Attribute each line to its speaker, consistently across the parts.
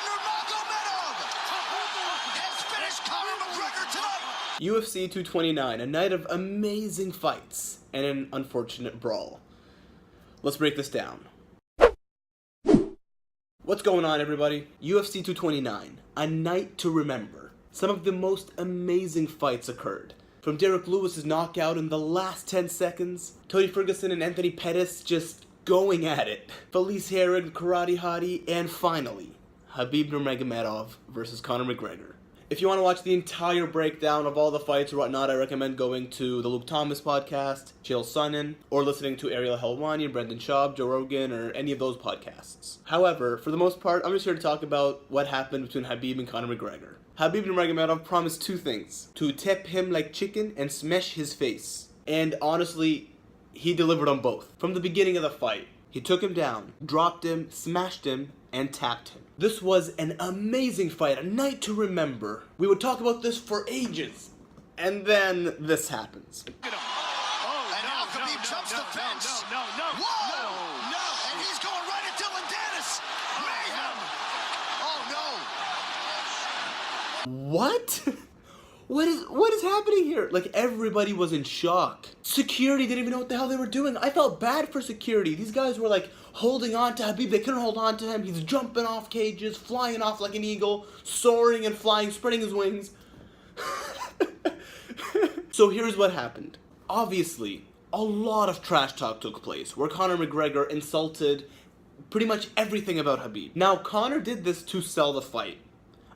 Speaker 1: Nurmagomedov has finished Conor McGregor tonight.
Speaker 2: UFC 229, a night of amazing fights and an unfortunate brawl. Let's break this down. What's going on, everybody? UFC 229, a night to remember. Some of the most amazing fights occurred. From Derek Lewis's knockout in the last 10 seconds, Tony Ferguson and Anthony Pettis just going at it, Felice Herrig, Karate Hottie, and finally, Khabib Nurmagomedov versus Conor McGregor. If you want to watch the entire breakdown of all the fights or whatnot, I recommend going to the Luke Thomas podcast, Chael Sonnen, or listening to Ariel Helwani, Brendan Schaub, Joe Rogan, or any of those podcasts. However, for the most part, I'm just here to talk about what happened between Khabib and Conor McGregor. Khabib Nurmagomedov promised two things: to tip him like chicken and smash his face. And honestly, he delivered on both. From the beginning of the fight, he took him down, dropped him, smashed him, and tapped him. This was an amazing fight, a night to remember. We would talk about this for ages. And then this happens.
Speaker 1: And now Khabib jumps the fence. Whoa! No! And he's going right at Dylan Dennis. Mayhem! Oh no!
Speaker 2: What? What is happening here? Like, everybody was in shock. Security didn't even know what the hell they were doing. I felt bad for security. These guys were like holding on to Khabib. They couldn't hold on to him. He's jumping off cages, flying off like an eagle, soaring and flying, spreading his wings. So here's what happened. Obviously, a lot of trash talk took place where Conor McGregor insulted pretty much everything about Khabib. Now, Conor did this to sell the fight.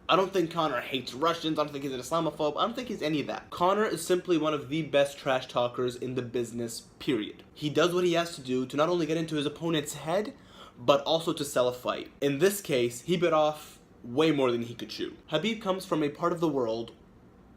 Speaker 2: I don't think Conor hates Russians. I don't think he's an Islamophobe. I don't think he's any of that. Conor is simply one of the best trash talkers in the business, period. He does what he has to do to not only get into his opponent's head, but also to sell a fight. In this case, he bit off way more than he could chew. Khabib comes from a part of the world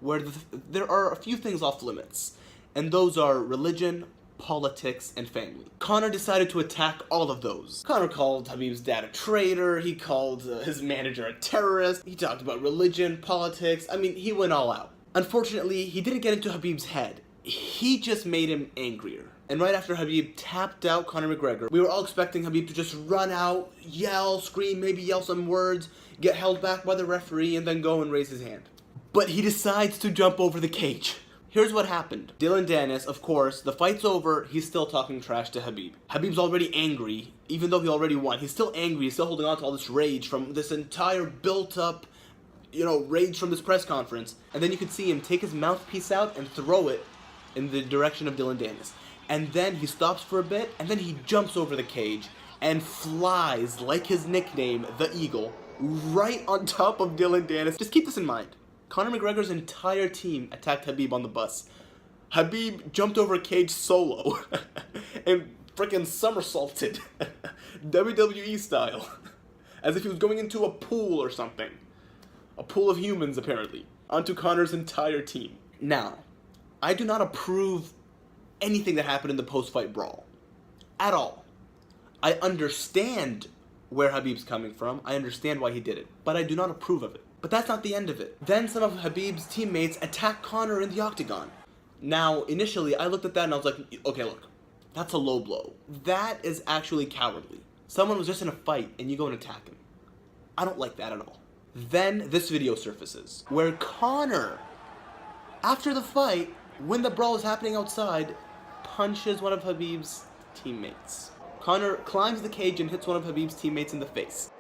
Speaker 2: where there are a few things off limits, and those are religion, politics, and family. Conor decided to attack all of those. Conor called Khabib's dad a traitor, he called his manager a terrorist, he talked about religion, politics, I mean, he went all out. Unfortunately, he didn't get into Khabib's head. He just made him angrier. And right after Khabib tapped out Conor McGregor, we were all expecting Khabib to just run out, yell, scream, maybe yell some words, get held back by the referee, and then go and raise his hand. But he decides to jump over the cage. Here's what happened. Dylan Dennis, of course, the fight's over, he's still talking trash to Khabib. Khabib's already angry, even though he already won. He's still angry, he's still holding on to all this rage from this entire built-up, rage from this press conference. And then you could see him take his mouthpiece out and throw it in the direction of Dylan Dennis. And then he stops for a bit, and then he jumps over the cage and flies, like his nickname, the Eagle, right on top of Dylan Dennis. Just keep this in mind. Conor McGregor's entire team attacked Khabib on the bus. Khabib jumped over a cage solo and frickin' somersaulted, WWE style, as if he was going into a pool or something. A pool of humans, apparently, onto Conor's entire team. Now, I do not approve anything that happened in the post-fight brawl. At all. I understand where Khabib's coming from. I understand why he did it. But I do not approve of it. But that's not the end of it. Then some of Khabib's teammates attacked Conor in the octagon. Now, initially, I looked at that and I was like, okay, look, that's a low blow. That is actually cowardly. Someone was just in a fight and you go and attack him. I don't like that at all. Then this video surfaces where Conor, after the fight, when the brawl is happening outside, punches one of Khabib's teammates. Conor climbs the cage and hits one of Khabib's teammates in the face.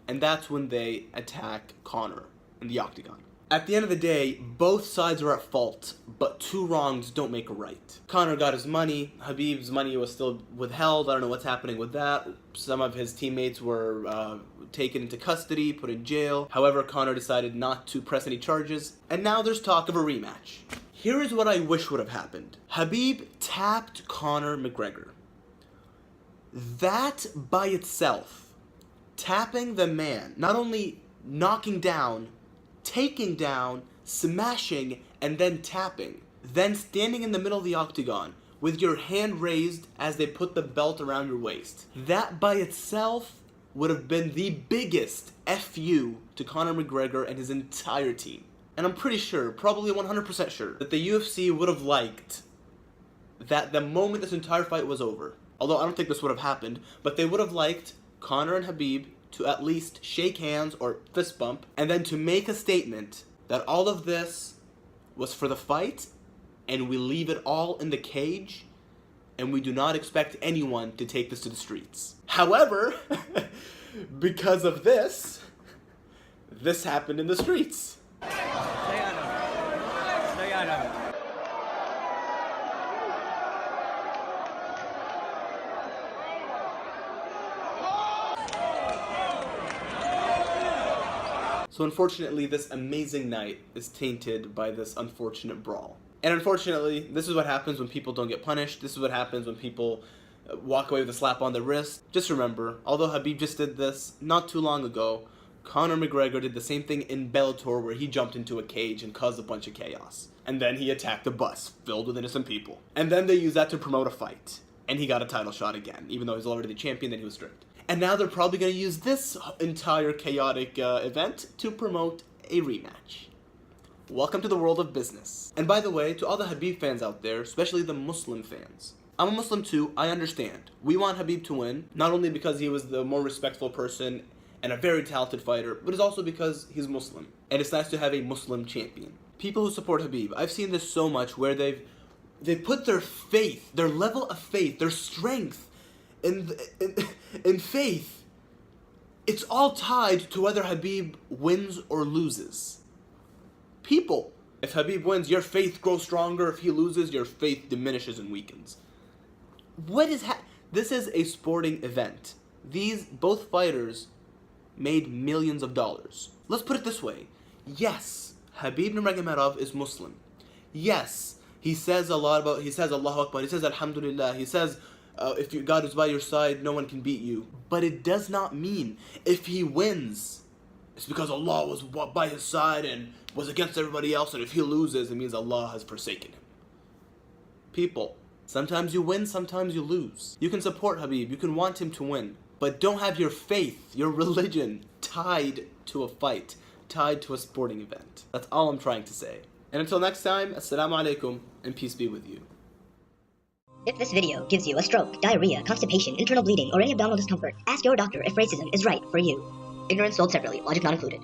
Speaker 2: And that's when they attack Conor in the octagon. At the end of the day, both sides are at fault, but two wrongs don't make a right. Conor got his money, Khabib's money was still withheld, I don't know what's happening with that. Some of his teammates were taken into custody, put in jail. However, Conor decided not to press any charges, and now there's talk of a rematch. Here is what I wish would have happened. Khabib tapped Conor McGregor. That by itself, tapping the man, not only knocking down, taking down, smashing, and then tapping, then standing in the middle of the octagon with your hand raised as they put the belt around your waist. That by itself would have been the biggest FU to Conor McGregor and his entire team. And I'm pretty sure, probably 100% sure, that the UFC would have liked that the moment this entire fight was over, although I don't think this would have happened, but they would have liked Conor and Khabib to at least shake hands or fist bump, and then to make a statement that all of this was for the fight, and we leave it all in the cage, and we do not expect anyone to take this to the streets. However, because of this happened in the streets.
Speaker 3: Stay out of it. Stay out of it.
Speaker 2: So unfortunately, this amazing night is tainted by this unfortunate brawl. And unfortunately, this is what happens when people don't get punished. This is what happens when people walk away with a slap on the wrist. Just remember, although Khabib just did this not too long ago, Conor McGregor did the same thing in Bellator where he jumped into a cage and caused a bunch of chaos. And then he attacked a bus filled with innocent people. And then they used that to promote a fight. And he got a title shot again, even though he was already the champion, then he was stripped. And now they're probably going to use this entire chaotic event to promote a rematch. Welcome to the world of business. And by the way, to all the Khabib fans out there, especially the Muslim fans, I'm a Muslim too, I understand. We want Khabib to win, not only because he was the more respectful person and a very talented fighter, but it's also because he's Muslim. And it's nice to have a Muslim champion. People who support Khabib, I've seen this so much where they've put their faith, their level of faith, their strength in faith. It's all tied to whether Khabib wins or loses. People, if Khabib wins, your faith grows stronger. If he loses, your faith diminishes and weakens. This is a sporting event. Both fighters made millions of dollars. Let's put it this way. Yes, Khabib Nurmagomedov is Muslim. Yes, he says Allahu Akbar, he says Alhamdulillah, he says if God is by your side, no one can beat you. But it does not mean if he wins, it's because Allah was by his side and was against everybody else, and if he loses, it means Allah has forsaken him. People, sometimes you win, sometimes you lose. You can support Khabib, you can want him to win, but don't have your faith, your religion, tied to a fight, tied to a sporting event. That's all I'm trying to say. And until next time, Assalamu alaikum, and peace be with you.
Speaker 4: If this video gives you a stroke, diarrhea, constipation, internal bleeding, or any abdominal discomfort, ask your doctor if racism is right for you. Ignorance sold separately, logic not included.